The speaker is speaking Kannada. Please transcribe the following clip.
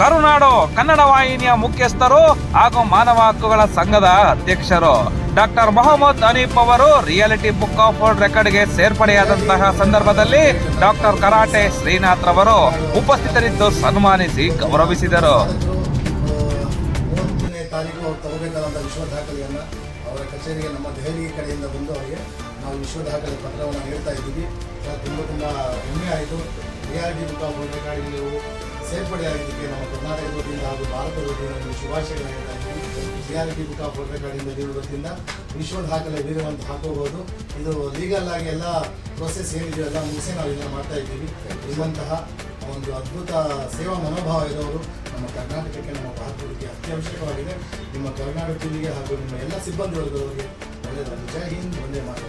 ಕರುನಾಡು ಕನ್ನಡ ವಾಹಿನಿಯ ಮುಖ್ಯಸ್ಥರು ಹಾಗೂ ಮಾನವ ಹಕ್ಕುಗಳ ಸಂಘದ ಅಧ್ಯಕ್ಷರು ಡಾಕ್ಟರ್ ಮೊಹಮ್ಮದ್ ಹನೀಫ್ ಅವರು ರಿಯಾಲಿಟಿ ಬುಕ್ ಆಫ್ ವರ್ಲ್ಡ್ ರೆಕಾರ್ಡ್ಗೆ ಸೇರ್ಪಡೆಯಾದಂತಹ ಸಂದರ್ಭದಲ್ಲಿ ಡಾಕ್ಟರ್ ಕರಾಟೆ ಶ್ರೀನಾಥ್ ರವರು ಉಪಸ್ಥಿತರಿದ್ದು ಸನ್ಮಾನಿಸಿ ಗೌರವಿಸಿದರು. ವಿಶ್ವ ದಾಖಲೆಯನ್ನು ಅವರ ಕಚೇರಿಗೆ ನಮ್ಮ ದೆಹಲಿ ಕಡೆಯಿಂದ ಬಂದು ಅವರಿಗೆ ನಾವು ವಿಶ್ವ ದಾಖಲೆ ಪತ್ರವನ್ನು ನೀಡ್ತಾ ಇದ್ದೀವಿ. ತುಂಬ ಹೆಮ್ಮೆ ಆಯಿತು. ರಿಯಾಲಿಟಿ ಬುಕ್ ಆಫ್ ವರ್ಲ್ಡ್ ರೆಕಾರ್ಡ್ಗೆ ನೀವು ಸೇರ್ಪಡೆಯಾಗಿದ್ದಕ್ಕೆ ನಮ್ಮ ಕರ್ನಾಟಕದ ವತಿಯಿಂದ ಹಾಗೂ ಭಾರತದ ವತಿಯಿಂದ ಶುಭಾಶಯಗಳನ್ನು ಹೇಳ್ತಾ ಇದ್ದೀವಿ. ರಿಯಾಲಿಟಿ ಬುಕ್ ಆಫ್ ವರ್ಲ್ಡ್ ರೆಕಾರ್ಡಿಂದ ನೀಡುವುದರಿಂದ ವಿಶ್ವ ದಾಖಲೆ ವೀರವಂತ ಹಾಕೋಬಹುದು. ಇದು ಲೀಗಲ್ ಆಗಿ ಎಲ್ಲ ಪ್ರೊಸೆಸ್ ಏನಿದೆಯೋ ಎಲ್ಲ ಮುಗಿಸಿ ನಾವು ಇದನ್ನು ಮಾಡ್ತಾ ಇದ್ದೀವಿ. ಇರುವಂತಹ ಒಂದು ಅದ್ಭುತ ಸೇವಾ ಮನೋಭಾವ ಇರೋರು ನಮ್ಮ ಕರ್ನಾಟಕಕ್ಕೆ, ನಮ್ಮ ಭಾರತಕ್ಕೆ ಅತ್ಯವಶ್ಯಕವಾಗಿದೆ. ನಿಮ್ಮ ಕರ್ನಾಟಕ ಜಿಲ್ಲೆಗೆ ಹಾಗೂ ನಿಮ್ಮ ಎಲ್ಲ ಸಿಬ್ಬಂದಿ ವರ್ಗದವರಿಗೆ ಒಳ್ಳೆಯದಾಗಲಿ. ಜೈ ಹಿಂದ್, ಒಂದೇ ಮಾತು.